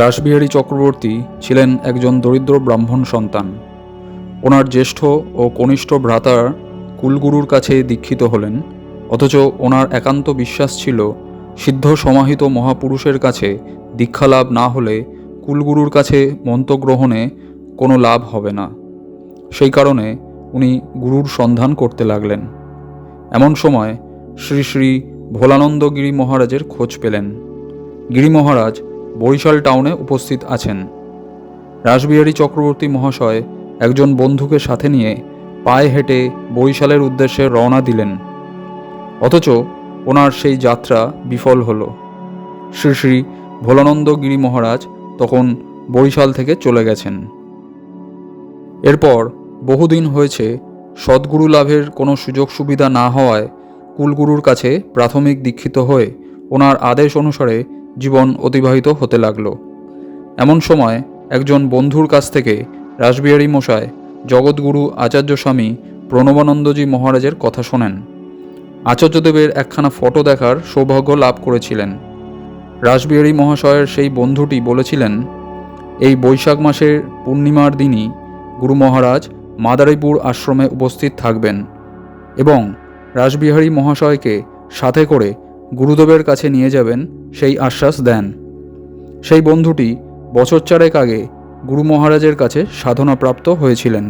রাসবিহারী চক্রবর্তী ছিলেন একজন দরিদ্র ব্রাহ্মণ সন্তান। ওনার জ্যেষ্ঠ ও কনিষ্ঠ ভ্রাতা কুলগুরুর কাছে দীক্ষিত হলেন, অথচ ওনার একান্ত বিশ্বাস ছিল সিদ্ধ সমাহিত মহাপুরুষের কাছে দীক্ষালাভ না হলে কুলগুরুর কাছে মন্ত্রগ্রহণে কোনো লাভ হবে না। সেই কারণে উনি গুরুর সন্ধান করতে লাগলেন। এমন সময় শ্রী শ্রী ভোলানন্দ গিরি মহারাজের খোঁজ পেলেন। গিরি মহারাজ বরিশাল টাউনে উপস্থিত আছেন। রাসবিহারী চক্রবর্তী মহাশয় একজন বন্ধুকে সাথে নিয়ে পায়ে হেঁটে বরিশালের উদ্দেশ্যে রওনা দিলেন, অথচ ওনার সেই যাত্রা বিফল হল। শ্রী শ্রী ভোলানন্দ গিরি মহারাজ তখন বরিশাল থেকে চলে গেছেন। এরপর বহুদিন হয়েছে সদ্গুরু লাভের কোনো সুযোগ সুবিধা না হওয়ায় কুলগুরুর কাছে প্রাথমিক দীক্ষিত হয়ে ওনার আদেশ অনুসারে জীবন অতিবাহিত হতে লাগল। এমন সময় একজন বন্ধুর কাছ থেকে রাসবিহারী মশাই জগৎগুরু আচার্য স্বামী প্রণবানন্দজি মহারাজের কথা শোনেন। আচার্যদেবের একখানা ফটো দেখার সৌভাগ্য লাভ করেছিলেন। রাসবিহারী মহাশয়ের সেই বন্ধুটি বলেছিলেন, এই বৈশাখ মাসের পূর্ণিমার দিনই গুরু মহারাজ মাদারীপুর আশ্রমে উপস্থিত থাকবেন এবং রাসবিহারী মহাশয়কে সাথে করে গুরুদেবের কাছে নিয়ে যাবেন সেই আশ্বাস দেন। সেই বন্ধুটি বছর চারেক আগে গুরু মহারাজের কাছে সাধনাপ্রাপ্ত হয়েছিলেন।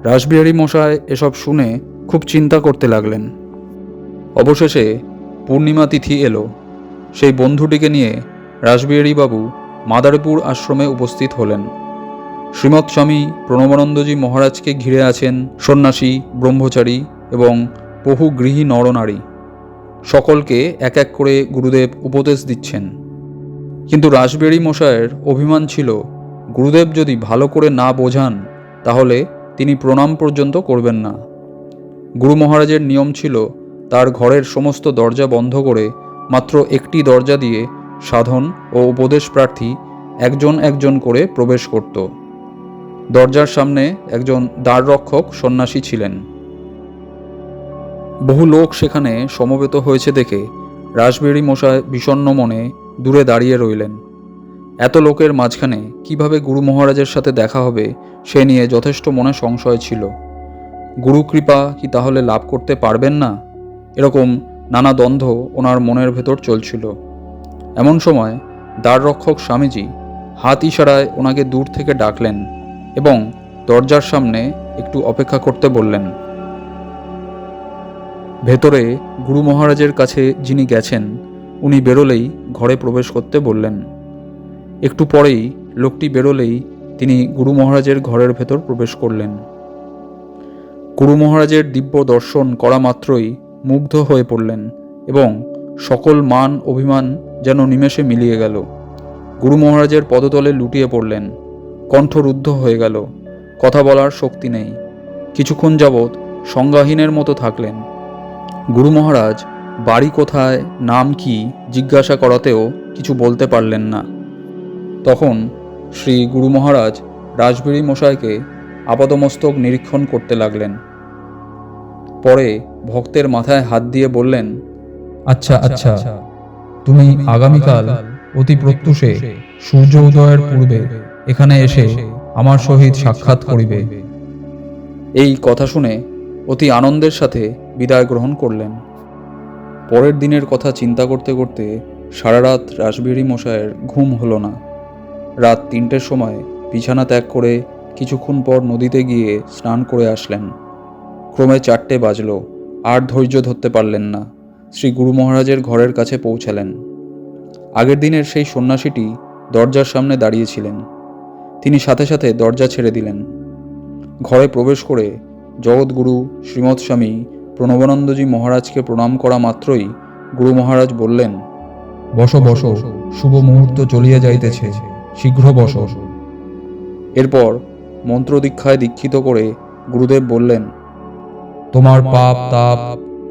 রাসবিহারী মশাই এসব শুনে খুব চিন্তা করতে লাগলেন। অবশেষে পূর্ণিমা তিথি এলো। সেই বন্ধুটিকে নিয়ে রাসবিহারী বাবু মাদারীপুর আশ্রমে উপস্থিত হলেন। শ্রীমৎ স্বামী প্রণবানন্দজি মহারাজকে ঘিরে আছেন সন্ন্যাসী, ব্রহ্মচারী এবং বহু গৃহী নরনারী। সকলকে এক এক করে গুরুদেব উপদেশ দিচ্ছেন। কিন্তু রাসবিহারী মশায়ের অভিমান ছিল, গুরুদেব যদি ভালো করে না বোঝান তাহলে তিনি প্রণাম পর্যন্ত করবেন না। গুরু মহারাজের নিয়ম ছিল তার ঘরের সমস্ত দরজা বন্ধ করে মাত্র একটি দরজা দিয়ে সাধন ও উপদেশ প্রার্থী একজন একজন করে প্রবেশ করত। দরজার সামনে একজন দ্বাররক্ষক সন্ন্যাসী ছিলেন। বহু লোক সেখানে সমবেত হয়েছে দেখে রাসবিহারী মশাই বিষণ্ণ মনে দূরে দাঁড়িয়ে রইলেন। এত লোকের মাঝখানে কিভাবে গুরু মহারাজের সাথে দেখা হবে সে নিয়ে যথেষ্ট মনে সংশয় ছিল। গুরু কৃপা কি তাহলে লাভ করতে পারবেন না, এরকম নানা দ্বন্দ্ব ওনার মনের ভেতর চলছিল। এমন সময় দ্বাররক্ষক স্বামীজি হাত ইশারায় ওনাকে দূর থেকে ডাকলেন এবং দরজার সামনে একটু অপেক্ষা করতে বললেন। ভেতরে গুরু মহারাজের কাছে যিনি গেছেন উনি বেরোলেই ঘরে প্রবেশ করতে বললেন। একটু পরেই লোকটি বেরোলেই তিনি গুরু মহারাজের ঘরের ভেতর প্রবেশ করলেন। গুরু মহারাজের দিব্য দর্শন করা মাত্রই মুগ্ধ হয়ে পড়লেন এবং সকল মান অভিমান যেন নিমেষে মিলিয়ে গেল। গুরু মহারাজের পদতলে লুটিয়ে পড়লেন। কণ্ঠরুদ্ধ হয়ে গেল, কথা বলার শক্তি নেই। কিছুক্ষণ যাবৎ সংজ্ঞাহীনের মতো থাকলেন। গুরু মহারাজ বাড়ি কোথায়, নাম কি জিজ্ঞাসা করাতেও কিছু বলতে পারলেন না। তখন শ্রী গুরু মহারাজ রাসবিহারী মশাইকে আপাদমস্তক নিরীক্ষণ করতে লাগলেন। পরে ভক্তের মাথায় হাত দিয়ে বললেন, আচ্ছা আচ্ছা, তুমি আগামীকাল অতি প্রত্যুষে সূর্য উদয়ের পূর্বে এখানে এসে আমার সহিত সাক্ষাৎ করিবে। এই কথা শুনে অতি আনন্দের সাথে বিদায় গ্রহণ করলেন। পরের দিনের কথা চিন্তা করতে করতে সারা রাত রাসবিহারী মশায়ের ঘুম হলো না। রাত 3টের সময় বিছানা ত্যাগ করে কিছুক্ষণ পর নদীতে গিয়ে স্নান করে আসলেন। ক্রমে 4টে বাজল। আর ধৈর্য ধরতে পারলেন না। শ্রী গুরু মহারাজের ঘরের কাছে পৌঁছালেন। আগের দিনের সেই সন্ন্যাসীটি দরজার সামনে দাঁড়িয়েছিলেন। তিনি সাথে সাথে দরজা ছেড়ে দিলেন। ঘরে প্রবেশ করে জগৎগুরু শ্রীমৎ স্বামী প্রণবানন্দজি মহারাজকে প্রণাম করা মাত্রই গুরু মহারাজ বললেন, বসো বসো, শুভ মুহূর্ত চলিয়া যাইতেছে, শীঘ্র বসো। এরপর মন্ত্রদীক্ষায় দীক্ষিত করে গুরুদেব বললেন, তোমার পাপ তাপ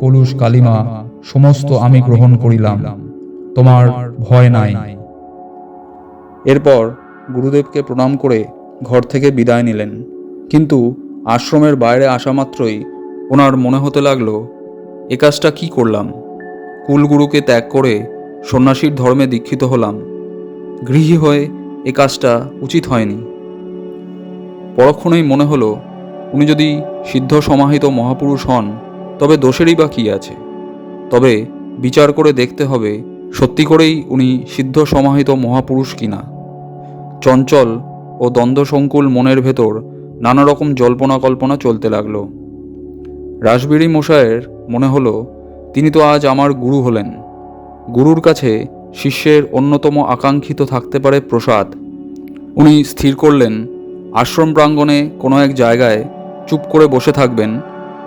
কলুষ কালিমা সমস্ত আমি গ্রহণ করিলাম, তোমার ভয় নাই। এরপর গুরুদেবকে প্রণাম করে ঘর থেকে বিদায় নিলেন। কিন্তু আশ্রমের বাইরে আসা মাত্রই ওনার মনে হতে লাগলো, এ কাজটা কী করলাম? কুলগুরুকে ত্যাগ করে সন্ন্যাসীর ধর্মে দীক্ষিত হলাম, গৃহী হয়ে এ কাজটা উচিত হয়নি। পরক্ষণেই মনে হলো, উনি যদি সিদ্ধ সমাহিত মহাপুরুষ হন তবে দোষেরই বা কী আছে? তবে বিচার করে দেখতে হবে সত্যি করেই উনি সিদ্ধ সমাহিত মহাপুরুষ কিনা। চঞ্চল ও দ্বন্দ্বসংকুল মনের ভেতর নানা রকম জল্পনা কল্পনা চলতে লাগলো। রাসবিড়ি মশায়ের মনে হলো, তিনি তো আজ আমার গুরু হলেন। গুরুর কাছে শিষ্যের অন্যতম আকাঙ্ক্ষিত থাকতে পারে প্রসাদ। উনি স্থির করলেন, আশ্রম প্রাঙ্গণে কোনো এক জায়গায় চুপ করে বসে থাকবেন,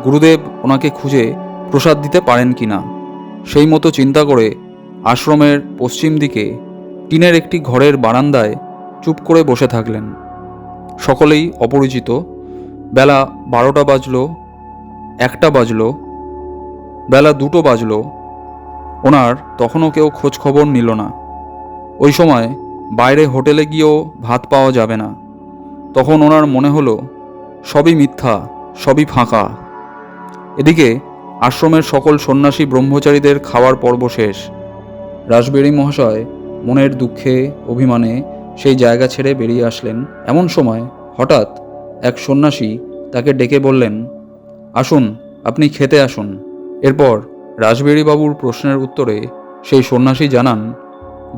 গুরুদেব ওনাকে খুঁজে প্রসাদ দিতে পারেন কি না। সেই মতো চিন্তা করে আশ্রমের পশ্চিম দিকে টিনের একটি ঘরের বারান্দায় চুপ করে বসে থাকলেন। সকলেই অপরিচিত। বেলা 12টা বাজল, 1টা বাজল, বেলা 2টো বাজল। ওনার তখনও কেউ খোঁজ খবর নিল না। ওই সময় বাইরে হোটেলে গিয়েও ভাত পাওয়া যাবে না। তখন ওনার মনে হলো, সবই মিথ্যা, সবই ফাঁকা। এদিকে আশ্রমের সকল সন্ন্যাসী ব্রহ্মচারীদের খাওয়ার পর্ব শেষ। রাসবিড়ি মহাশয় মনের দুঃখে অভিমানে সেই জায়গা ছেড়ে বেরিয়ে আসলেন। এমন সময় হঠাৎ এক সন্ন্যাসী তাকে ডেকে বললেন, আসুন, আপনি খেতে আসুন। এরপর রাসবিড়ি বাবুর প্রশ্নের উত্তরে সেই সন্ন্যাসী জানান,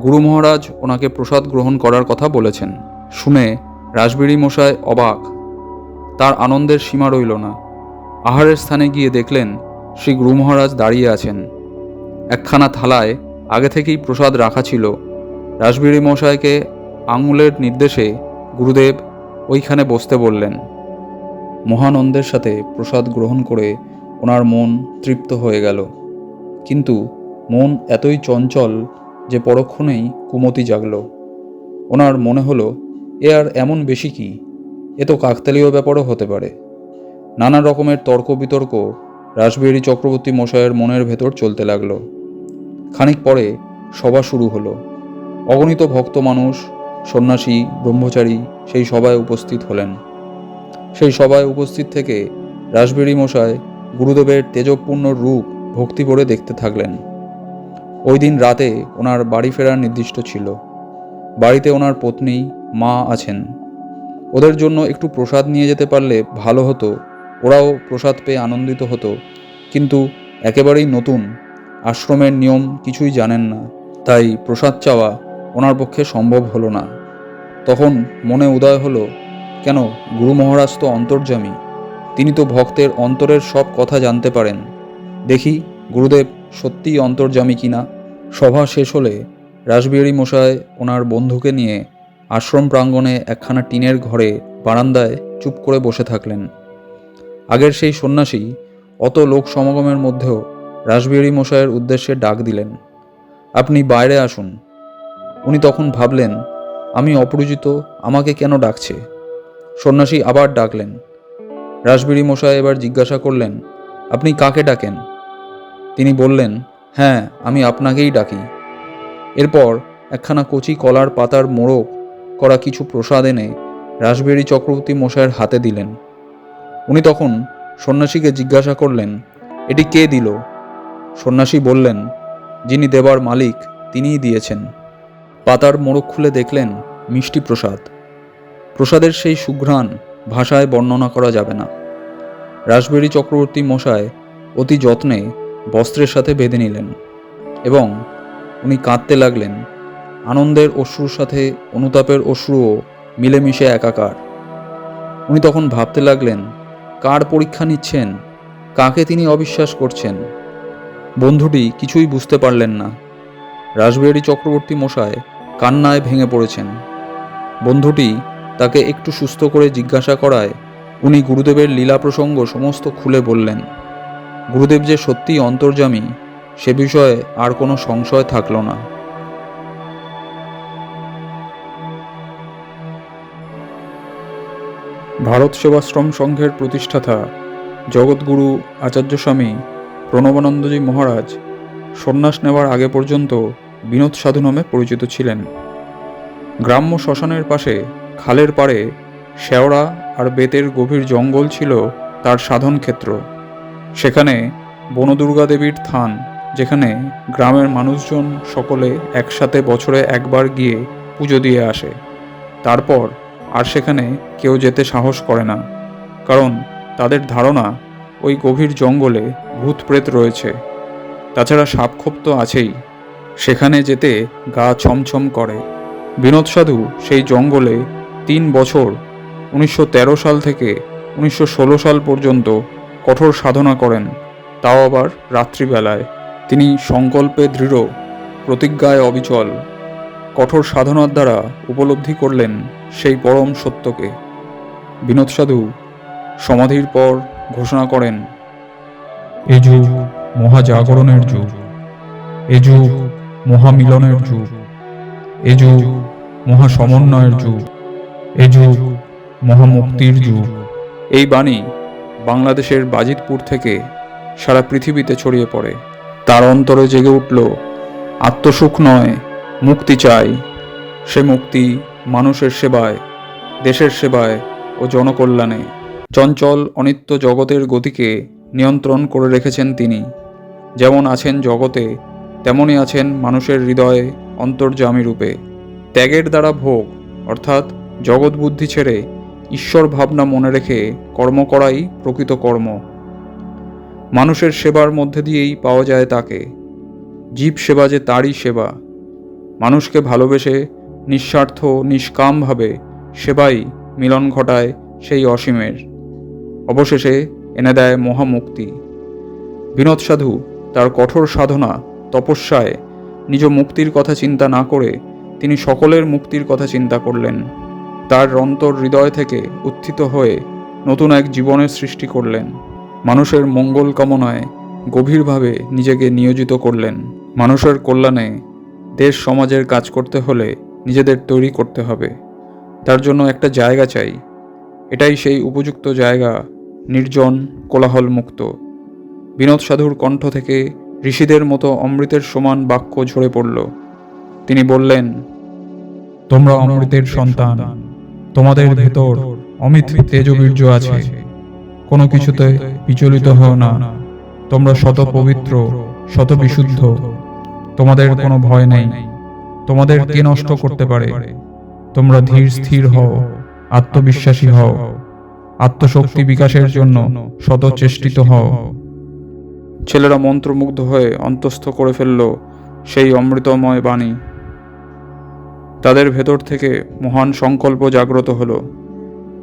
গুরু মহারাজ ওনাকে প্রসাদ গ্রহণ করার কথা বলেছেন। শুনে রাসবিড়ি মশাই অবাক। তার আনন্দের সীমা রইল না। আহারের স্থানে গিয়ে দেখলেন শ্রী গুরু মহারাজ দাঁড়িয়ে আছেন। একখানা থালায় আগে থেকেই প্রসাদ রাখা ছিল। রাসবিড়ি মশাইকে আঙুলের নির্দেশে গুরুদেব ওইখানে বসতে বললেন। মহানন্দের সাথে প্রসাদ গ্রহণ করে ওনার মন তৃপ্ত হয়ে গেল। কিন্তু মন এতই চঞ্চল যে পরক্ষণেই কুমতি জাগল। ওনার মনে হলো, এ আর এমন বেশি কি, এ তো কাকতালীয় ব্যাপারও হতে পারে। নানা রকমের তর্ক বিতর্ক রাসবিহারী চক্রবর্তী মশায়ের মনের ভেতর চলতে লাগলো। খানিক পরে সভা শুরু হলো। অগণিত ভক্ত মানুষ, সন্ন্যাসী, ব্রহ্মচারী সেই সভায় উপস্থিত হলেন। সেই সভায় উপস্থিত থেকে রাসবিহারী মশাই গুরুদেবের তেজপূর্ণ রূপ ভক্তি ভরে দেখতে থাকলেন। ওই দিন রাতে ওনার বাড়ি ফেরার নির্দিষ্ট ছিল। বাড়িতে ওনার পত্নী, মা আছেন। ওদের জন্য একটু প্রসাদ নিয়ে যেতে পারলে ভালো হতো, ওরাও প্রসাদ পেয়ে আনন্দিত হতো। কিন্তু একেবারেই নতুন, আশ্রমের নিয়ম কিছুই জানেন না, তাই প্রসাদ চাওয়া ওনার পক্ষে সম্ভব হলো না। তখন মনে উদয় হলো, কেন, গুরু মহারাজ তো অন্তর্যামী, তিনি তো ভক্তের অন্তরের সব কথা জানতে পারেন। দেখি গুরুদেব সত্যিই অন্তর্যামী কিনা। সভা শেষ হলে রাসবিহারী মশাই ওনার বন্ধুকে নিয়ে আশ্রম প্রাঙ্গণে একখানা টিনের ঘরে বারান্দায় চুপ করে বসে থাকলেন। আগের সেই সন্ন্যাসী অত লোক সমাগমের মধ্যেও রাসবিহারী মশাইয়ের উদ্দেশ্যে ডাক দিলেন, আপনি বাইরে আসুন। উনি তখন ভাবলেন, আমি অপরিচিত, আমাকে কেন ডাকছে। সন্ন্যাসী আবার ডাকলেন। রাসবিহারী মশাই এবার জিজ্ঞাসা করলেন, আপনি কাকে ডাকেন? তিনি বললেন, হ্যাঁ, আমি আপনাকেই ডাকি। এরপর একখানা কচি কলার পাতার মোড়ক করা কিছু প্রসাদ এনে রাসবিহারী চক্রবর্তী মশাইয়ের হাতে দিলেন। উনি তখন সন্ন্যাসীকে জিজ্ঞাসা করলেন, এটি কে দিল? সন্ন্যাসী বললেন, যিনি দেবার মালিক তিনিই দিয়েছেন। পাতার মোড়ক খুলে দেখলেন মিষ্টি প্রসাদ। প্রসাদের সেই সুঘ্রাণ ভাষায় বর্ণনা করা যাবে না। রাসবিহারী চক্রবর্তী মশাই অতি যত্নে বস্ত্রের সাথে বেঁধে নিলেন এবং উনি কাঁদতে লাগলেন। আনন্দের অশ্রুর সাথে অনুতাপের অশ্রুও মিলেমিশে একাকার। উনি তখন ভাবতে লাগলেন, কার পরীক্ষা নিচ্ছেন, কাকে তিনি অবিশ্বাস করছেন। বন্ধুটি কিছুই বুঝতে পারলেন না। রাসবিহারী চক্রবর্তী মশাই কান্নায় ভেঙে পড়েছেন। বন্ধুটি তাকে একটু সুস্থ করে জিজ্ঞাসা করায় উনি গুরুদেবের লীলা প্রসঙ্গ সমস্ত খুলে বললেন। গুরুদেব যে সত্যিই অন্তর্যামী সে বিষয়ে আর কোনো সংশয় থাকল না। ভারত সেবাশ্রম সংঘের প্রতিষ্ঠাতা জগৎগুরু আচার্য স্বামী প্রণবানন্দজি মহারাজ সন্ন্যাস নেওয়ার আগে পর্যন্ত বিনোদ সাধু নামে পরিচিত ছিলেন। গ্রাম্য শ্মশানের পাশে খালের পাড়ে শেওড়া আর বেতের গভীর জঙ্গল ছিল তার সাধন ক্ষেত্র। সেখানে বনদুর্গা দেবীর থান, যেখানে গ্রামের মানুষজন সকলে একসাথে বছরে একবার গিয়ে পুজো দিয়ে আসে। তারপর আর সেখানে কেউ যেতে সাহস করে না, কারণ তাদের ধারণা ওই গভীর জঙ্গলে ভূত প্রেত রয়েছে। তাছাড়া সাপখোপ তো আছেই, সেখানে যেতে গা ছমছম করে। বিনোদ সাধু সেই জঙ্গলে 3 বছর 1913 সাল থেকে 1916 সাল পর্যন্ত কঠোর সাধনা করেন, তাও আবার রাত্রিবেলায়। তিনি সংকল্পে দৃঢ়, প্রতিজ্ঞায় অবিচল, কঠোর সাধনার দ্বারা উপলব্ধি করলেন সেই পরম সত্যকে। বিনোদ সাধু সমাধির পর ঘোষণা করেন, এ যুগ মহাজাগরণের যুগ, এ যুগ মহামিলনের যুগ, এ যুগ মহাসমন্বয়ের যুগ, এ যুগ মহামুক্তির যুগ। এই বাণী বাংলাদেশের বাজিতপুর থেকে সারা পৃথিবীতে ছড়িয়ে পড়ে। তার অন্তরে জেগে উঠল, আত্মসুখ নয়, মুক্তি চাই। সে মুক্তি মানুষের সেবায়, দেশের সেবায় ও জনকল্যাণে। চঞ্চল অনিত্য জগতের গতিকে নিয়ন্ত্রণ করে রেখেছেন তিনি। যেমন আছেন জগতে, তেমনই আছেন মানুষের হৃদয়ে অন্তর্যামী রূপে। ত্যাগের দ্বারা ভোগ অর্থাৎ জগৎ বুদ্ধি ছেড়ে ঈশ্বর ভাবনা মনে রেখে কর্ম করাই প্রকৃত কর্ম। মানুষের সেবার মধ্যে দিয়েই পাওয়া যায় তাকে। জীব সেবা যে তারই সেবা। মানুষকে ভালোবেসে নিঃস্বার্থ নিষ্কামভাবে সেবাই মিলন ঘটায় সেই অসীমের। অবশেষে এনে দেয় মহামুক্তি। বিনোদ সাধু তার কঠোর সাধনা তপস্যায় নিজ মুক্তির কথা চিন্তা না করে তিনি সকলের মুক্তির কথা চিন্তা করলেন। তার অন্তর হৃদয় থেকে উত্থিত হয়ে নতুন এক জীবনের সৃষ্টি করলেন। মানুষের মঙ্গল কামনায় গভীরভাবে নিজেকে নিয়োজিত করলেন। মানুষের কল্যাণে দেশ সমাজের কাজ করতে হলে নিজেদের তৈরি করতে হবে। তার জন্য একটা জায়গা চাই। এটাই সেই উপযুক্ত জায়গা, নির্জন, কোলাহল মুক্ত। বিনোদ সাধুর কণ্ঠ থেকে ঋষিদের মতো অমৃতের সমান বাক্য ঝরে পড়ল। তিনি বললেন, তোমরা অমৃতের সন্তান, তোমাদের ভেতর অমিত তেজবীর্য আছে। কোনো কিছুতে বিচলিত হও না। তোমরা শত পবিত্র, শত বিশুদ্ধ। তোমাদের কোনো ভয় নেই। তোমাদের কে নষ্ট করতে পারে? তোমরা ধীর স্থির হও, আত্মবিশ্বাসী হও, আত্মশক্তি বিকাশের জন্য শত চেষ্টিত হও। ছেলেরা মন্ত্রমুগ্ধ হয়ে অন্তঃস্থ করে ফেলল সেই অমৃতময় বাণী। তাদের ভেতর থেকে মহান সংকল্প জাগ্রত হলো।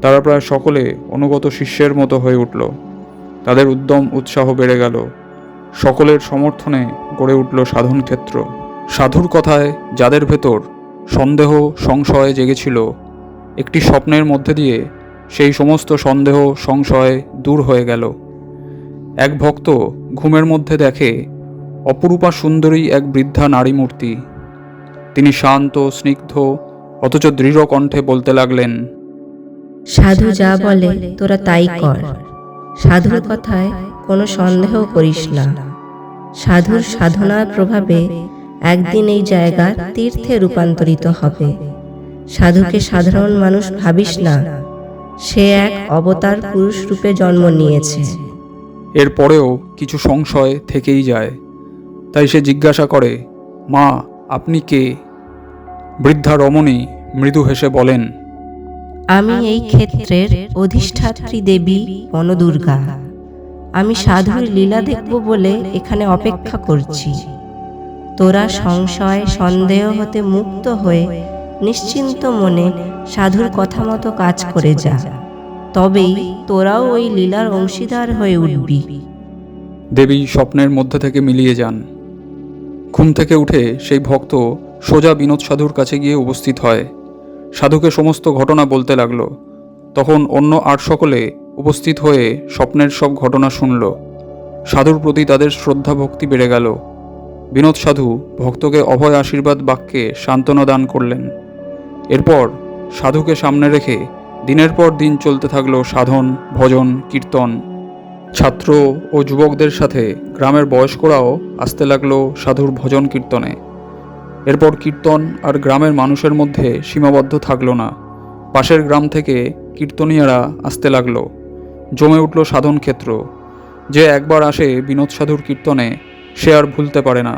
তারা প্রায় সকলে অনুগত শিষ্যের মতো হয়ে উঠল। তাদের উদ্যম উৎসাহ বেড়ে গেল। সকলের সমর্থনে গড়ে উঠল সাধন ক্ষেত্র। সাধুর কথায় যাদের ভেতর সন্দেহ সংশয় জেগেছিল, একটি স্বপ্নের মধ্যে দিয়ে সেই সমস্ত সন্দেহ সংশয় দূর হয়ে গেল। এক ভক্ত ঘুমের মধ্যে দেখে অপরূপা সুন্দরী এক বৃদ্ধা নারী মূর্তি। তিনি শান্ত স্নিগ্ধ অথচ দৃঢ় কণ্ঠে বলতে লাগলেন, সাধু যা বলে তোরা তাই কর। সাধুর কথায় কোনো সন্দেহ করিস না। সাধুর সাধনার প্রভাবে একদিন এই জায়গা তীর্থে রূপান্তরিত হবে। সাধুকে সাধারণ মানুষ ভাবিস না, সে এক অবতার পুরুষ রূপে জন্ম নিয়েছে। এরপরেও কিছু সংশয় থেকেই যায়। তাই সে জিজ্ঞাসা করে, মা, আপনি কে? বৃদ্ধা রমণী মৃদু হেসে বলেন, আমি এই ক্ষেত্রের অধিষ্ঠাত্রী দেবী বনদুর্গা। আমি সাধুর লীলা দেখব বলে এখানে অপেক্ষা করছি। তোরা সংশয় সন্দেহ হতে মুক্ত হয়ে নিশ্চিন্ত মনে সাধুর কথা মতো কাজ করে যা, তবেই তোরাও ওই লীলার অংশীদার হয়ে উঠবি। দেবী স্বপ্নের মধ্যে থেকে মিলিয়ে যান। ঘুম থেকে উঠে সেই ভক্ত সোজা বিনোদ সাধুর কাছে গিয়ে উপস্থিত হয়। সাধুকে সমস্ত ঘটনা বলতে লাগলো। তখন অন্য 8 সকলে উপস্থিত হয়ে স্বপ্নের সব ঘটনা শুনল। সাধুর প্রতি তাদের শ্রদ্ধা ভক্তি বেড়ে গেল। বিনোদ সাধু ভক্তকে অভয় আশীর্বাদ বাক্যে সান্ত্বনা দান করলেন। এরপর সাধুকে সামনে রেখে দিনের পর দিন চলতে থাকলো সাধন, ভজন, কীর্তন। ছাত্র ও যুবকদের সাথে গ্রামের বয়স্করাও আসতে লাগলো সাধুর ভজন কীর্তনে। এরপর কীর্তন আর গ্রামের মানুষের মধ্যে সীমাবদ্ধ থাকলো না। পাশের গ্রাম থেকে কীর্তনীয়রা আসতে লাগলো। জমে উঠল সাধন ক্ষেত্র। যে একবার আসে বিনোদ সাধুর কীর্তনে, সে আর ভুলতে পারে না।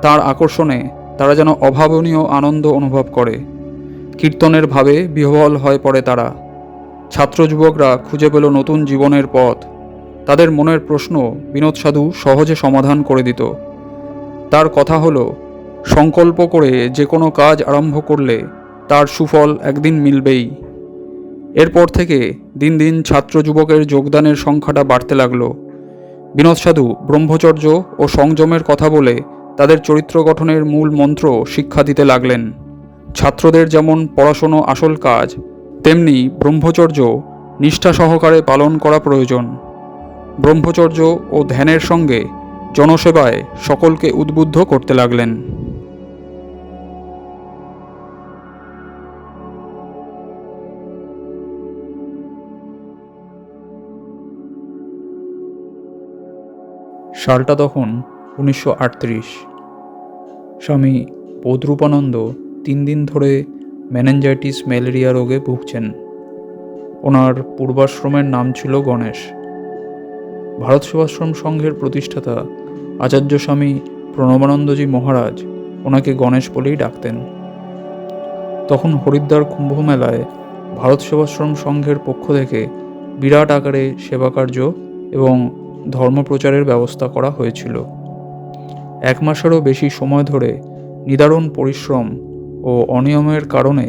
তার আকর্ষণে তারা যেন অভাবনীয় আনন্দ অনুভব করে। কীর্তনের ভাবে বিহ্বল হয়ে পড়ে তারা। ছাত্র যুবকরা খুঁজে পেল নতুন জীবনের পথ। তাদের মনের প্রশ্ন বিনোদ সাধু সহজে সমাধান করে দিত। তার কথা হলো, সংকল্প করে যে কোনো কাজ আরম্ভ করলে তার সুফল একদিন মিলবেই। এরপর থেকে দিন দিন ছাত্র যুবকের যোগদানের সংখ্যাটা বাড়তে লাগলো। বিনোদ সাধু ব্রহ্মচর্য ও সংযমের কথা বলে তাদের চরিত্র গঠনের মূল মন্ত্র শিক্ষা দিতে লাগলেন। ছাত্রদের যেমন পড়াশুনো আসল কাজ, তেমনি ব্রহ্মচর্য নিষ্ঠা সহকারে পালন করা প্রয়োজন। ব্রহ্মচর্য ও ধ্যানের সঙ্গে জনসেবায় সকলকে উদ্বুদ্ধ করতে লাগলেন। সালটা তখন 1938। স্বামী বোধরূপানন্দ 3 দিন ধরে মেনেঞ্জাইটিস ম্যালেরিয়া রোগে ভুগছেন। ওনার পূর্বাশ্রমের নাম ছিল গণেশ। ভারত সেবাশ্রম সংঘের প্রতিষ্ঠাতা আচার্য স্বামী প্রণবানন্দজি মহারাজ ওনাকে গণেশ বলেই ডাকতেন। তখন হরিদ্বার কুম্ভ মেলায় ভারত সেবাশ্রম সংঘের পক্ষ থেকে বিরাট আকারে সেবাকার্য এবং ধর্মপ্রচারের ব্যবস্থা করা হয়েছিল। 1 মাসেরও বেশি সময় ধরে নিদারুণ পরিশ্রম ও অনিয়মের কারণে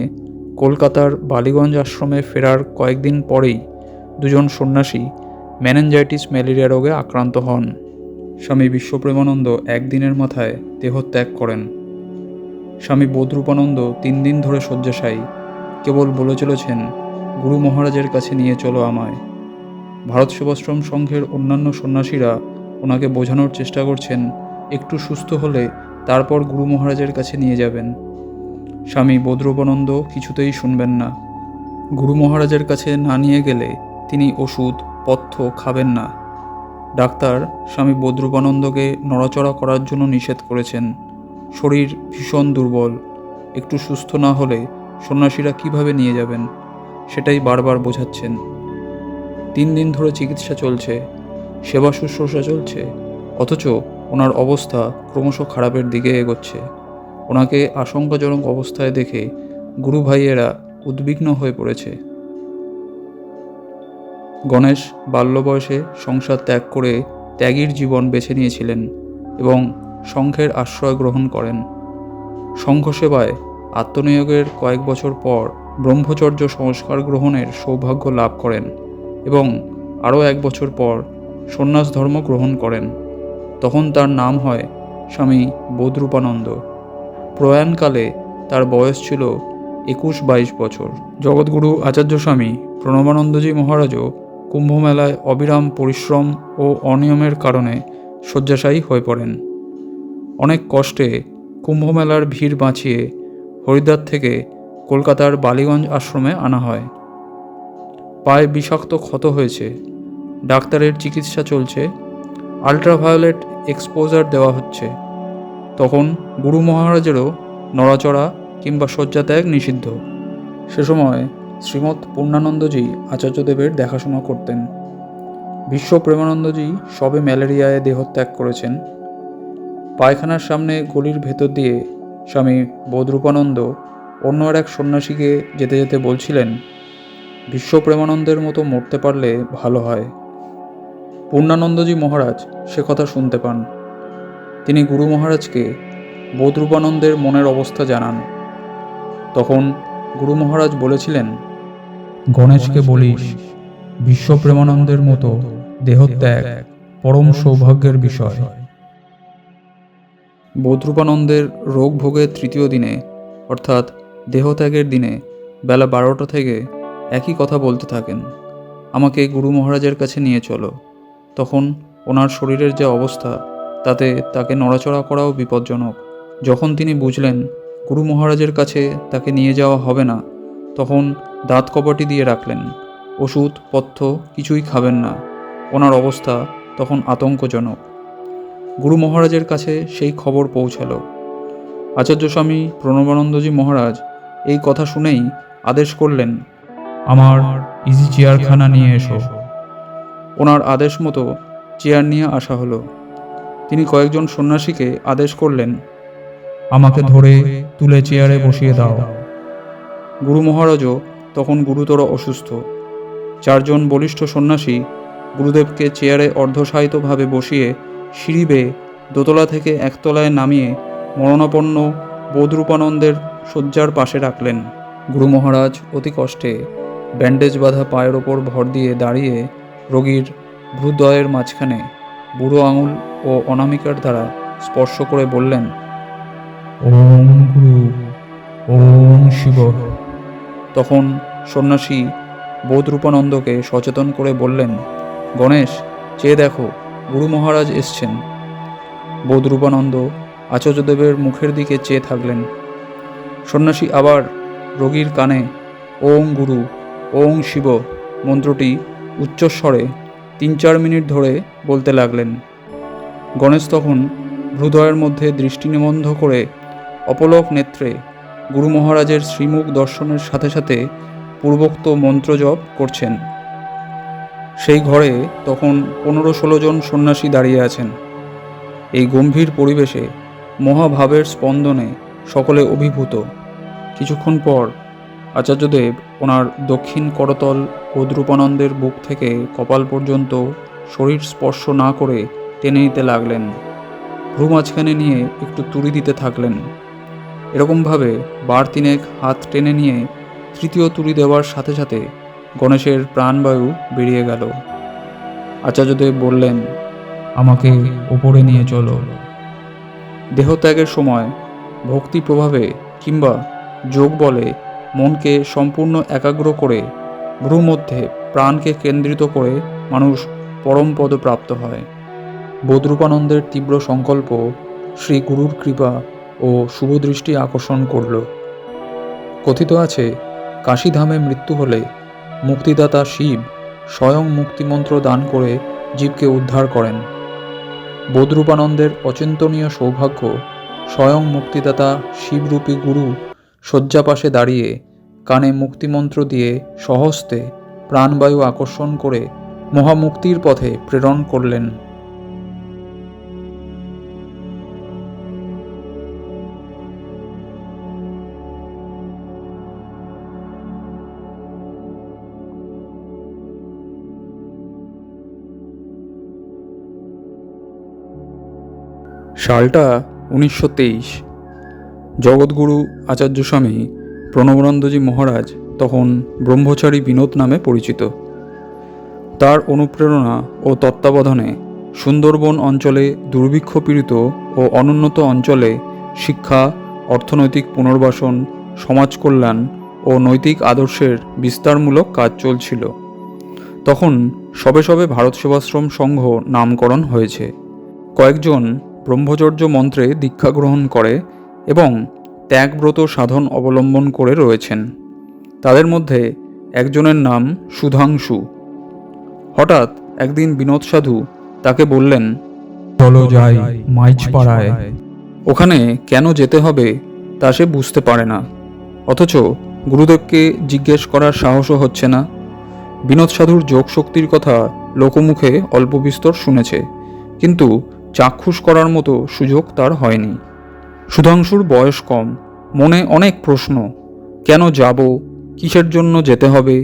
কলকাতার বালিগঞ্জ আশ্রমে ফেরার কয়েকদিন পরেই 2 সন্ন্যাসী মেনেঞ্জাইটিস ম্যালেরিয়া রোগে আক্রান্ত হন। স্বামী বিশ্বপ্রেমানন্দ একদিনের মাথায় দেহত্যাগ করেন। স্বামী বোধরূপানন্দ 3 দিন ধরে শয্যাশায়ী, কেবল বলে চলেছেন, গুরু মহারাজের কাছে নিয়ে চলো আমায়। ভারত সেবাশ্রম সংঘের অন্যান্য সন্ন্যাসীরা ওনাকে বোঝানোর চেষ্টা করছেন, একটু সুস্থ হলে তারপর গুরু মহারাজের কাছে নিয়ে যাবেন। স্বামী বোধরূপানন্দ কিছুতেই শুনবেন না। গুরু মহারাজের কাছে না নিয়ে গেলে তিনি ওষুধ পথ্য খাবেন না। ডাক্তার স্বামী বোধরূপানন্দকে নড়াচড়া করার জন্য নিষেধ করেছেন। শরীর ভীষণ দুর্বল, একটু সুস্থ না হলে সন্ন্যাসীরা কিভাবে নিয়ে যাবেন সেটাই বারবার বোঝাচ্ছেন। 3 দিন ধরে চিকিৎসা চলছে, সেবা শুশ্রূষা চলছে, অথচ ওনার অবস্থা ক্রমশ খারাপের দিকে এগোচ্ছে। ওনাকে আশঙ্কাজনক অবস্থায় দেখে গুরু ভাইয়েরা উদ্বিগ্ন হয়ে পড়েছে। গণেশ বাল্য বয়সে সংসার ত্যাগ করে ত্যাগীর জীবন বেছে নিয়েছিলেন এবং সংঘের আশ্রয় গ্রহণ করেন। সংঘ সেবায় আত্মনিয়োগের কয়েক বছর পর ব্রহ্মচর্য সংস্কার গ্রহণের সৌভাগ্য লাভ করেন এবং আরও 1 বছর পর সন্ন্যাস ধর্ম গ্রহণ করেন। তখন তার নাম হয় স্বামী বোধরূপানন্দ। প্রয়াণকালে তার বয়স ছিল 21-22 বছর। জগৎগুরু আচার্য স্বামী প্রণবানন্দজি মহারাজও কুম্ভমেলায় অবিরাম পরিশ্রম ও অনিয়মের কারণে শয্যাশায়ী হয়ে পড়েন। অনেক কষ্টে কুম্ভমেলার ভিড় বাঁচিয়ে হরিদ্বার থেকে কলকাতার বালিগঞ্জ আশ্রমে আনা হয়। পায়ে বিষাক্ত ক্ষত হয়েছে, ডাক্তারের চিকিৎসা চলছে, আল্ট্রাভায়োলেট এক্সপোজার দেওয়া হচ্ছে। তখন গুরু মহারাজেরও নড়াচড়া কিংবা শয্যাত্যাগ নিষিদ্ধ। সে সময় শ্রীমৎ পূর্ণানন্দজি আচার্যদেবের দেখাশোনা করতেন। বিশ্বপ্রেমানন্দজি সবে ম্যালেরিয়ায় দেহত্যাগ করেছেন। পায়খানার সামনে গলির ভেতর দিয়ে স্বামী বোধরূপানন্দ অন্য আর এক সন্ন্যাসীকে যেতে যেতে বলছিলেন, বিশ্বপ্রেমানন্দের মতো মরতে পারলে ভালো হয়। পূর্ণানন্দজি মহারাজ সে কথা শুনতে পান। তিনি গুরু মহারাজকে বোধরূপানন্দের মনের অবস্থা জানান। তখন গুরু মহারাজ বলেছিলেন, গণেশকে বলিস বিশ্বপ্রেমানন্দের মতো দেহত্যাগ পরম সৌভাগ্যের বিষয়। বোধরূপানন্দের রোগ ভোগের 3য় দিনে অর্থাৎ দেহত্যাগের দিনে বেলা 12টা থেকে একই কথা বলতে থাকেন, আমাকে গুরু মহারাজের কাছে নিয়ে চলো। তখন ওনার শরীরের যে অবস্থা তাতে তাকে নড়াচড়া করাও বিপজ্জনক। যখন তিনি বুঝলেন গুরু মহারাজের কাছে তাকে নিয়ে যাওয়া হবে না, তখন দাঁত কপাটি দিয়ে রাখলেন, ওষুধ পথ্য কিছুই খাবেন না। ওনার অবস্থা তখন আতঙ্কজনক। গুরু মহারাজের কাছে সেই খবর পৌঁছালো। আচার্য স্বামী প্রণবানন্দজি মহারাজ এই কথা শুনেই আদেশ করলেন, আমার ইজি চেয়ারখানা নিয়ে এসো। ওনার আদেশ মতো চেয়ার নিয়ে আসা হলো। তিনি কয়েকজন সন্ন্যাসীকে আদেশ করলেন, আমাকে ধরে তুলে চেয়ারে বসিয়ে দাও। গুরু মহারাজও তখন গুরুতর অসুস্থ। 4 জন বলিষ্ঠ সন্ন্যাসী গুরুদেবকে চেয়ারে অর্ধশায়িতভাবে বসিয়ে সিঁড়ি বেয়ে দোতলা থেকে একতলায় নামিয়ে মরণাপন্ন বোধরূপানন্দের শয্যার পাশে রাখলেন। গুরু মহারাজ অতি কষ্টে ব্যান্ডেজ বাঁধা পায়ের ওপর ভর দিয়ে দাঁড়িয়ে রোগীর ভ্রুদ্বয়ের মাঝখানে বুড়ো আঙুল ও অনামিকার দ্বারা স্পর্শ করে বললেন, ওম গুরু, ওম শিব। তখন সন্ন্যাসী বোধরূপানন্দকে সচেতন করে বললেন, গণেশ, চেয়ে দেখো, গুরু মহারাজ এসছেন। বোধরূপানন্দ আচার্যদেবের মুখের দিকে চেয়ে থাকলেন। সন্ন্যাসী আবার রোগীর কানে ওং গুরু, ওং শিব মন্ত্রটি উচ্চস্বরে 3-4 মিনিট ধরে বলতে লাগলেন। গণেশ তখন হৃদয়ের মধ্যে দৃষ্টি নিবদ্ধ করে অপলক নেত্রে গুরু মহারাজের শ্রীমুখ দর্শনের সাথে সাথে পূর্বোক্ত মন্ত্রজপ করছেন। সেই ঘরে তখন 15-16 জন সন্ন্যাসী দাঁড়িয়ে আছেন। এই গম্ভীর পরিবেশে মহাভাবের স্পন্দনে সকলে অভিভূত। কিছুক্ষণ পর আচার্যদেব ওনার দক্ষিণ করতল বোধরূপানন্দের বুক থেকে কপাল পর্যন্ত শরীর স্পর্শ না করে টেনে নিতে লাগলেন। ভ্রু মাঝখানে নিয়ে একটু তুড়ি দিতে থাকলেন। এরকমভাবে 12-3 হাত টেনে নিয়ে তৃতীয় তুড়ি দেওয়ার সাথে সাথে গণেশের প্রাণবায়ু বেরিয়ে গেল। আচার্যদেব বললেন, আমাকে ওপরে নিয়ে চলো। দেহত্যাগের সময় ভক্তি প্রভাবে কিংবা যোগ বলে মনকে সম্পূর্ণ একাগ্র করে ভ্রু মধ্যে প্রাণকে কেন্দ্রিত করে মানুষ পরম পদ প্রাপ্ত হয়। বোধরূপানন্দের তীব্র সংকল্প শ্রী গুরুর কৃপা ও শুভদৃষ্টি আকর্ষণ করল। কথিত আছে, কাশীধামে মৃত্যু হলে মুক্তিদাতা শিব স্বয়ং মুক্তিমন্ত্র দান করে জীবকে উদ্ধার করেন। বোধরূপানন্দের অচিন্তনীয় সৌভাগ্য, স্বয়ং মুক্তিদাতা শিবরূপী গুরু শয্যাপাশে দাঁড়িয়ে কানে মুক্তিমন্ত্র দিয়ে স্বহস্তে প্রাণবায়ু আকর্ষণ করে মহামুক্তির পথে প্রেরণ করলেন। সালটা 1923। জগৎগুরু আচার্য স্বামী প্রণবানন্দজি মহারাজ তখন ব্রহ্মচারী বিনোদ নামে পরিচিত। তার অনুপ্রেরণা ও তত্ত্বাবধানে সুন্দরবন অঞ্চলে দুর্ভিক্ষ পীড়িত ও অনুন্নত অঞ্চলে শিক্ষা, অর্থনৈতিক পুনর্বাসন, সমাজ কল্যাণ ও নৈতিক আদর্শের বিস্তারমূলক কাজ চলছিল। তখন সবে সবে ভারত সেবাশ্রম সংঘ নামকরণ হয়েছে। কয়েকজন ব্রহ্মচর্য মন্ত্রে দীক্ষা গ্রহণ করে এবং ত্যাগব্রত সাধন অবলম্বন করে রয়েছেন। তাদের মধ্যে একজনের নাম সুধাংশু। হঠাৎ একদিন বিনোদ সাধু তাকে বললেন, চলো যাই মাইজপাড়ায়। ওখানে কেন যেতে হবে তা সে বুঝতে পারে না, অথচ গুরুদেবকে জিজ্ঞেস করার সাহসও হচ্ছে না। বিনোদ সাধুর যোগ শক্তির কথা লোকমুখে অল্প বিস্তর শুনেছে, কিন্তু চাক্ষুষ করার মতো সুযোগ তার হয়নি। সুধাংশুর বয়স কম, মনে অনেক প্রশ্ন, কেন যাব, কিসের জন্য যেতে হবে,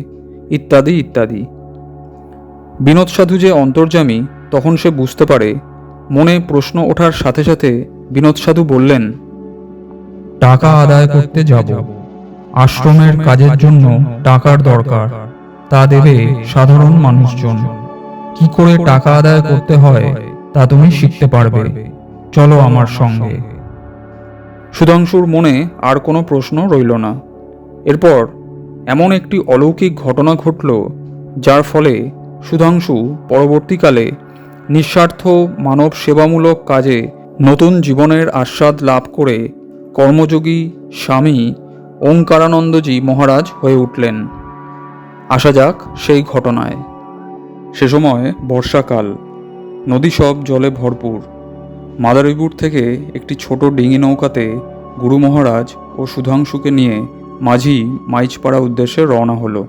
ইত্যাদি ইত্যাদি। বিনোদ সাধু যে অন্তর্যামী তখন সে বুঝতে পারে। মনে প্রশ্ন ওঠার সাথে সাথে বিনোদ সাধু বললেন, টাকা আদায় করতে যাব। আশ্রমের কাজের জন্য টাকার দরকার, তা দেবে সাধারণ মানুষজন। কি করে টাকা আদায় করতে হয় তা তুমি শিখতে পারবে, চলো আমার সঙ্গে। সুধাংশুর মনে আর কোনো প্রশ্ন রইল না। এরপর এমন একটি অলৌকিক ঘটনা ঘটল, যার ফলে সুধাংশু পরবর্তীকালে নিঃস্বার্থ মানব সেবামূলক কাজে নতুন জীবনের আস্বাদ লাভ করে কর্মযোগী স্বামী ওঙ্কারানন্দজি মহারাজ হয়ে উঠলেন। আসা যাক সেই ঘটনায়। সে সময় বর্ষাকাল, নদী সব জলে ভরপুর। মাদারীপুর থেকে একটি ছোট ডিঙি নৌকাতে গুরু মহারাজ ও সুধাংশুকে নিয়ে মাঝি মাইজপাড়া উদ্দেশ্যে রওনা হলো।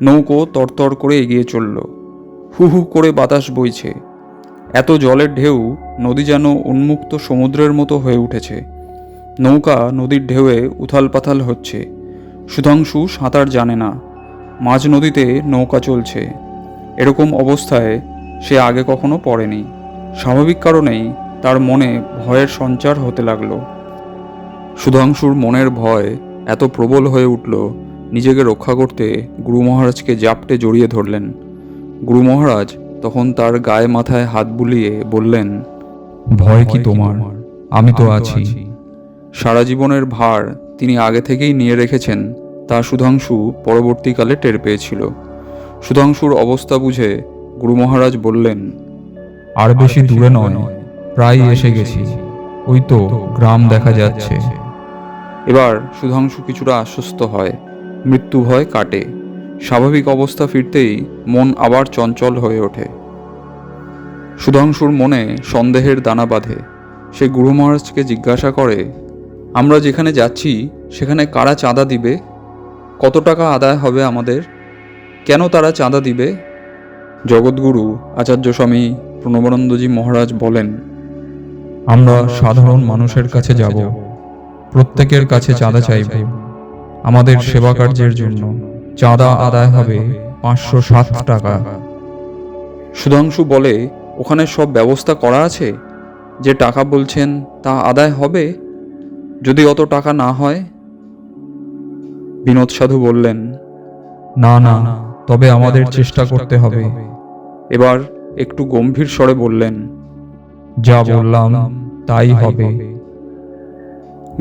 নৌকো তরতর করে এগিয়ে চলল। হু হু করে বাতাস বইছে। এত জলের ঢেউ নদী যেন উন্মুক্ত সমুদ্রের মতো হয়ে উঠেছে। নৌকা নদীর ঢেউয়ে উথাল পাথাল হচ্ছে। সুধাংশু সাঁতার জানে না, মাঝ নদীতে নৌকা চলছে। এরকম অবস্থায় সে আগে কখনো পড়েনি। স্বাভাবিক কারণেই তার মনে ভয়ের সঞ্চার হতে লাগলো। সুধাংশুর মনের ভয় এত প্রবল হয়ে উঠল, নিজেকে রক্ষা করতে গুরু মহারাজকে জাপটে জড়িয়ে ধরলেন। গুরু মহারাজ তখন তার গায়ে মাথায় হাত বুলিয়ে বললেন, ভয় কি তোমার? আমি তো আছি। সারা জীবনের ভার তিনি আগে থেকেই নিয়ে রেখেছেন, তা সুধাংশু পরবর্তীকালে টের পেয়েছিল। সুধাংশুর অবস্থা বুঝে গুরু মহারাজ বললেন, আর বেশি দূরে নয়, প্রায় এসে গেছি। ওই তো গ্রাম দেখা যাচ্ছে। এবার সুধাংশু কিছুটা আশ্বস্ত হয়, মৃত্যু ভয় কাটে। স্বাভাবিক অবস্থা ফিরতেই মন আবার চঞ্চল হয়ে ওঠে। সুধাংশুর মনে সন্দেহের দানা বাঁধে। সে গুরু মহারাজকে জিজ্ঞাসা করে, আমরা যেখানে যাচ্ছি সেখানে কারা চাঁদা দিবে? কত টাকা আদায় হবে আমাদের? কেন তারা চাঁদা দিবে? জগৎগুরু আচার্য স্বামী প্রণবানন্দজি মহারাজ বলেন, আমরা সাধারণ মানুষের কাছে যাব, প্রত্যেকের কাছে চাঁদা চাইব। আমাদের সেবা কার্যের জন্য চাঁদা আদায় হবে 507 টাকা। সুধাংশু বলে, ওখানে সব ব্যবস্থা করা আছে? যে টাকা বলছেন তা আদায় হবে? যদি অত টাকা না হয়? বিনোদ সাধু বললেন, না না, তবে আমাদের চেষ্টা করতে হবে। এবার একটু গম্ভীর স্বরে বললেন, যা বললাম তাই হবে।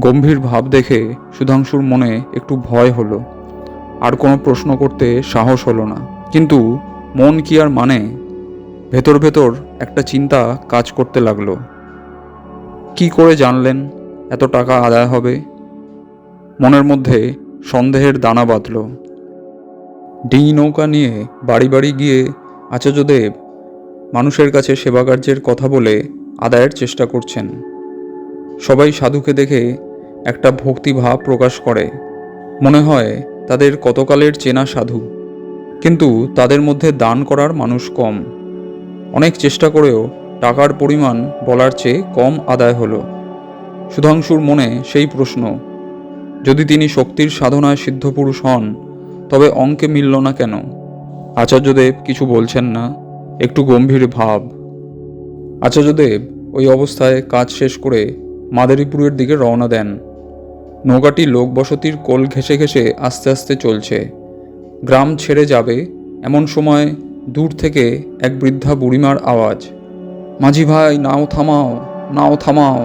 গম্ভীর ভাব দেখে সুধাংশুর মনে একটু ভয় হলো। আর কোনো প্রশ্ন করতে সাহস হলো না। কিন্তু মন কি আর মানে? ভেতর ভেতর একটা চিন্তা কাজ করতে লাগলো। কি করে জানলেন এত টাকা আদায় হবে? মনের মধ্যে সন্দেহের দানা বাঁধল। ডিঙি নৌকা নিয়ে বাড়ি বাড়ি গিয়ে আচার্যদেব মানুষের কাছে সেবা কার্যের কথা বলে আদায়ের চেষ্টা করছেন। সবাই সাধুকে দেখে একটা ভক্তিভাব প্রকাশ করে। মনে হয় তাদের কতকালের চেনা সাধু, কিন্তু তাদের মধ্যে দান করার মানুষ কম। অনেক চেষ্টা করেও টাকার পরিমাণ বলার চেয়ে কম আদায় হলো। সুধাংশুর মনে সেই প্রশ্ন, যদি তিনি শক্তির সাধনায় সিদ্ধপুরুষ হন, তবে অঙ্কে মিলল না কেন? আচার্যদেব কিছু বলছেন না, একটু গম্ভীর ভাব। আচার্যদেব ওই অবস্থায় কাজ শেষ করে মাদারীপুরের দিকে রওনা দেন। নৌকাটি লোকবসতির কোল ঘেঁষে ঘেঁষে আস্তে আস্তে চলছে। গ্রাম ছেড়ে যাবে এমন সময় দূর থেকে এক বৃদ্ধা বুড়িমার আওয়াজ, মাঝি ভাই, নাও থামাও, নাও থামাও।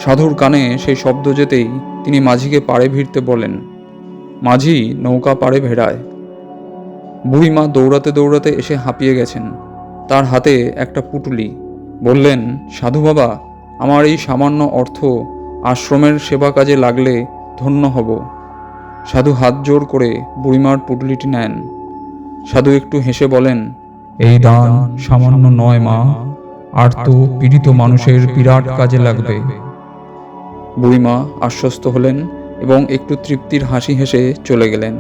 সাধুর কানে সেই শব্দ যেতেই তিনি মাঝিকে পাড়ে ভিড়তে বলেন। মাঝি নৌকা পাড়ে ভেড়ায়। বুড়িমা দৌড়াতে দৌড়াতে এসে হাঁপিয়ে গেছেন। তার হাতে একটা পুটুলি। বললেন, সাধু বাবা, আমার এই সামান্য অর্থ আশ্রমের সেবা কাজে লাগলে ধন্য হব। সাধু হাত জোর করে বুড়িমার পুটুলিটি নেন। সাধু একটু হেসে বলেন, এই দান সামান্য নয় মা, আর তো পীড়িত মানুষের বিরাট কাজে লাগবে। বুড়িমা আশ্বস্ত হলেন এবং একটু তৃপ্তির হাসি হেসে চলে গেলেন।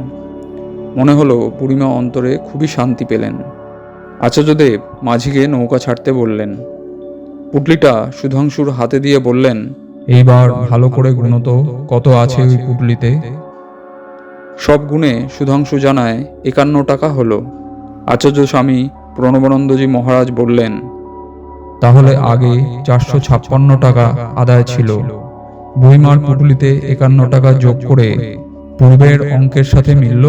মনে হলো বুড়িমা অন্তরে খুবই শান্তি পেলেন। আচার্যদেব মাঝিকে নৌকা ছাড়তে বললেন। পুটলিটা সুধাংশুর হাতে দিয়ে বললেন, এইবার ভালো করে গুনো তো কত আছে ওই পুটলিতে। সব গুণে সুধাংশু জানায় 51 টাকা হলো। আচার্য স্বামী প্রণবানন্দজি মহারাজ বললেন, তাহলে আগে 456 টাকা আদায় ছিল। বুড়িমার পুটলিতে 51 টাকা যোগ করে পূর্বের অঙ্কের সাথে মিলল।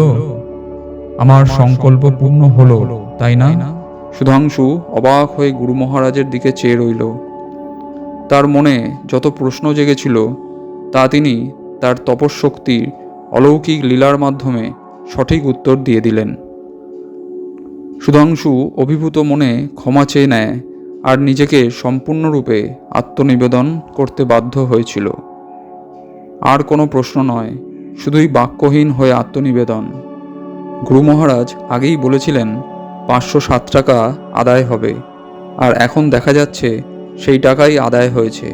আমার সংকল্প পূর্ণ হলো, তাই না? সুধাংশু অবাক হয়ে গুরু মহারাজের দিকে চেয়ে রইল। তার মনে যত প্রশ্ন জেগেছিল তা তিনি তার তপশক্তির অলৌকিক লীলার মাধ্যমে সঠিক উত্তর দিয়ে দিলেন। সুধাংশু অভিভূত মনে ক্ষমা চেয়ে নেয় আর নিজেকে সম্পূর্ণরূপে আত্মনিবেদন করতে বাধ্য হয়েছিল। আর কোনো প্রশ্ন নয়, শুধুই বাক্যহীন হয়ে আত্মনিবেদন। গুরু মহারাজ আগেই বলেছিলেন 507 টাকা আদায় হবে, আর এখন দেখা যাচ্ছে সেই টাকাই আদায় হয়েছে।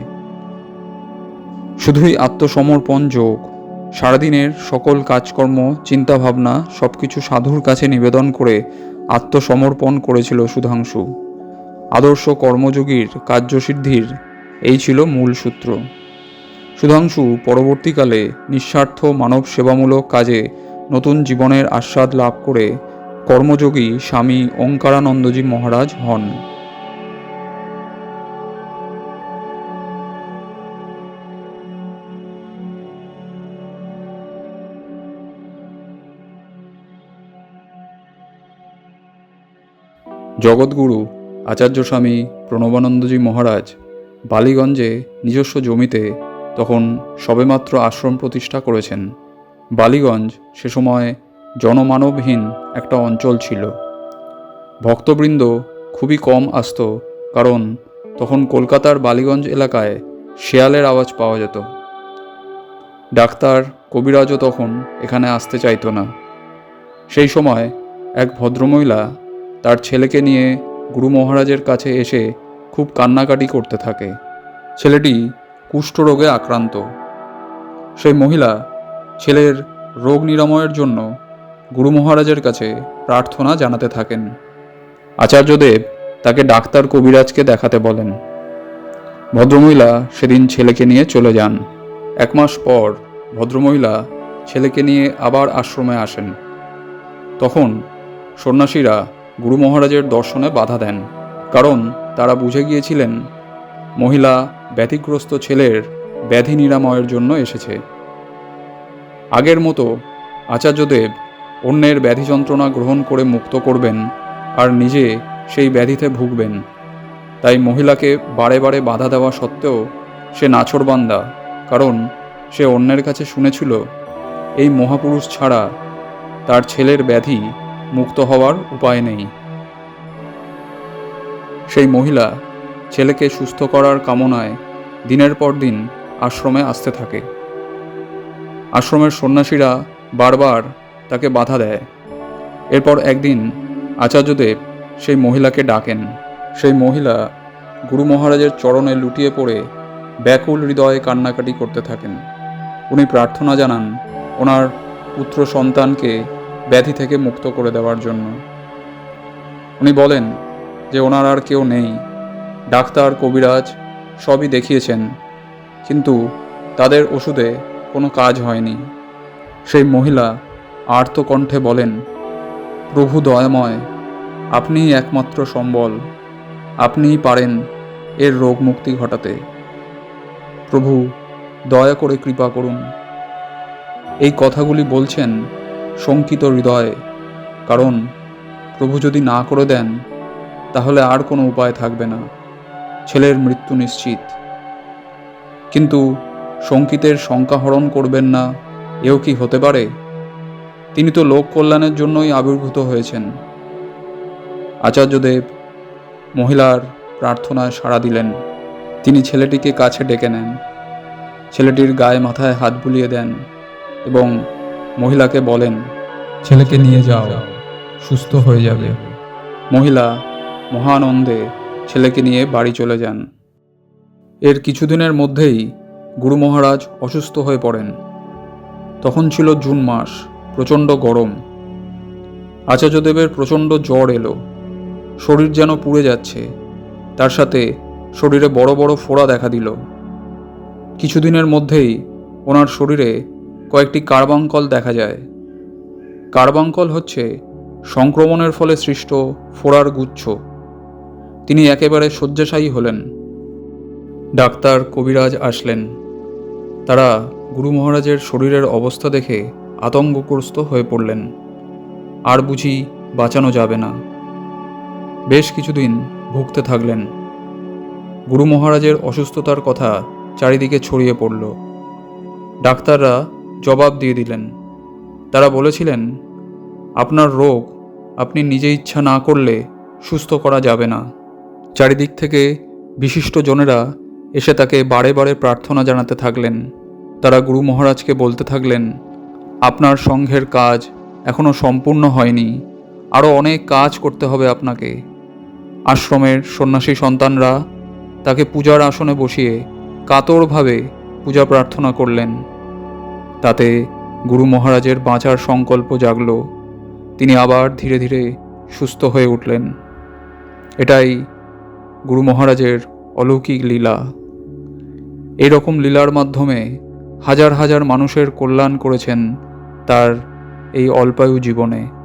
শুধুই আত্মসমর্পণ যোগ। সারাদিনের সকল কাজকর্ম, চিন্তাভাবনা সবকিছু সাধুর কাছে নিবেদন করে আত্মসমর্পণ করেছিল সুধাংশু। আদর্শ কর্মযোগীর কার্যসিদ্ধির এই ছিল মূল সূত্র। সুধাংশু পরবর্তীকালে নিঃস্বার্থ মানব সেবামূলক কাজে নতুন জীবনের আস্বাদ লাভ করে কর্মযোগী স্বামী ওঙ্কারানন্দজি মহারাজ হন। জগৎগুরু আচার্য স্বামী প্রণবানন্দজি মহারাজ বালিগঞ্জে নিজস্ব জমিতে তখন সবেমাত্র আশ্রম প্রতিষ্ঠা করেছেন। বালিগঞ্জ সে সময় জনমানবহীন একটা অঞ্চল ছিল। ভক্তবৃন্দ খুবই কম আসত, কারণ তখন কলকাতার বালিগঞ্জ এলাকায় শেয়ালের আওয়াজ পাওয়া যেত। ডাক্তার কবিরাজও তখন এখানে আসতে চাইতো না। সেই সময় এক ভদ্রমহিলা তার ছেলেকে নিয়ে গুরু মহারাজের কাছে এসে খুব কান্নাকাটি করতে থাকে। ছেলেটি কুষ্ঠরোগে আক্রান্ত। সেই মহিলা ছেলের রোগ নিরাময়ের জন্য গুরু মহারাজের কাছে প্রার্থনা জানাতে থাকেন। আচার্যদেব তাকে ডাক্তার কবিরাজকে দেখাতে বলেন। ভদ্রমহিলা সেদিন ছেলেকে নিয়ে চলে যান। 1 মাস পর ভদ্রমহিলা ছেলেকে নিয়ে আবার আশ্রমে আসেন। তখন সন্ন্যাসীরা গুরু মহারাজের দর্শনে বাধা দেন, কারণ তারা বুঝে গিয়েছিলেন মহিলা ব্যাধিগ্রস্ত ছেলের ব্যাধি নিরাময়ের জন্য এসেছে। আগের মতো আচার্যদেব অন্যের ব্যাধি যন্ত্রণা গ্রহণ করে মুক্ত করবেন আর নিজে সেই ব্যাধিতে ভুগবেন, তাই মহিলাকে বারে বারে বাধা দেওয়া সত্ত্বেও সে নাছোড়বান্দা, কারণ সে অন্যের কাছে শুনেছিল এই মহাপুরুষ ছাড়া তার ছেলের ব্যাধি মুক্ত হওয়ার উপায় নেই। সেই মহিলা ছেলেকে সুস্থ করার কামনায় দিনের পর দিন আশ্রমে আসতে থাকে। আশ্রমের সন্ন্যাসীরা বারবার তাকে বাধা দেয়। এরপর একদিন আচার্যদেব সেই মহিলাকে ডাকেন। সেই মহিলা গুরু মহারাজের চরণে লুটিয়ে পড়ে ব্যাকুল হৃদয়ে কান্নাকাটি করতে থাকেন। উনি প্রার্থনা জানান ওনার পুত্র সন্তানকে ব্যাধি থেকে মুক্ত করে দেওয়ার জন্য। উনি বলেন যে ওনার আর কেউ নেই, ডাক্তার কবিরাজ সবই দেখিয়েছেন, কিন্তু তাদের ওষুধে কোনো কাজ হয়নি। সেই মহিলা আর্তকণ্ঠে বলেন, প্রভু দয়াময়, আপনিই একমাত্র সম্বল, আপনিই পারেন এর রোগ মুক্তি ঘটাতে। প্রভু দয়া করে কৃপা করুন। এই কথাগুলি বলছেন শঙ্কিত হৃদয়ে, কারণ প্রভু যদি না করে দেন তাহলে আর কোনো উপায় থাকবে না, ছেলের মৃত্যু নিশ্চিত। কিন্তু শঙ্কিতের শঙ্কা হরণ করবেন না এও কি হতে পারে? তিনি তো লোক কল্যাণের জন্যই আবির্ভূত হয়েছেন। আচার্যদেব মহিলার প্রার্থনায় সাড়া দিলেন। তিনি ছেলেটিকে কাছে ডেকে নেন, ছেলেটির গায়ে মাথায় হাত বুলিয়ে দেন এবং মহিলাকে বলেন, ছেলেকে নিয়ে যাও, সুস্থ হয়ে যাবে। মহিলা মহানন্দে ছেলেকে নিয়ে বাড়ি চলে যান। এর কিছুদিনের মধ্যেই গুরু মহারাজ অসুস্থ হয়ে পড়েন। তখন ছিল জুন মাস, প্রচণ্ড গরম। আচার্যদেবের প্রচণ্ড জ্বর এলো, শরীর যেন পুড়ে যাচ্ছে, তার সাথে শরীরে বড় বড় ফোড়া দেখা দিল। কিছুদিনের মধ্যেই ওনার শরীরে কয়েকটি কার্বাঙ্কল দেখা যায়। কার্বাঙ্কল হচ্ছে সংক্রমণের ফলে সৃষ্ট ফোড়ার গুচ্ছ। তিনি একেবারে শয্যাশায়ী হলেন। ডাক্তার কবিরাজ আসলেন। তারা গুরু মহারাজের শরীরের অবস্থা দেখে আতঙ্কগ্রস্ত হয়ে পড়লেন। আর বুঝি বাঁচানো যাবে না। বেশ কিছুদিন ভুগতে থাকলেন। গুরু মহারাজের অসুস্থতার কথা চারিদিকে ছড়িয়ে পড়ল। ডাক্তাররা জবাব দিয়ে দিলেন। তারা বলেছিলেন, আপনার রোগ আপনি নিজে ইচ্ছা না করলে সুস্থ করা যাবে না। চারিদিক থেকে বিশিষ্ট জনেরা এসে তাকে বারে বারে প্রার্থনা জানাতে থাকলেন। তারা গুরু মহারাজকে বলতে থাকলেন, আপনার সংঘের কাজ এখনও সম্পূর্ণ হয়নি, আরও অনেক কাজ করতে হবে আপনাকে। আশ্রমের সন্ন্যাসী সন্তানরা তাকে পূজার আসনে বসিয়ে কাতরভাবে পূজা প্রার্থনা করলেন। তাতে গুরু মহারাজের বাঁচার সংকল্প জাগল। তিনি আবার ধীরে ধীরে সুস্থ হয়ে উঠলেন। এটাই গুরু মহারাজের অলৌকিক লীলা। এই রকম লীলার মাধ্যমে হাজার হাজার মানুষের কল্যাণ করেছেন তার এই অল্পায়ু জীবনে।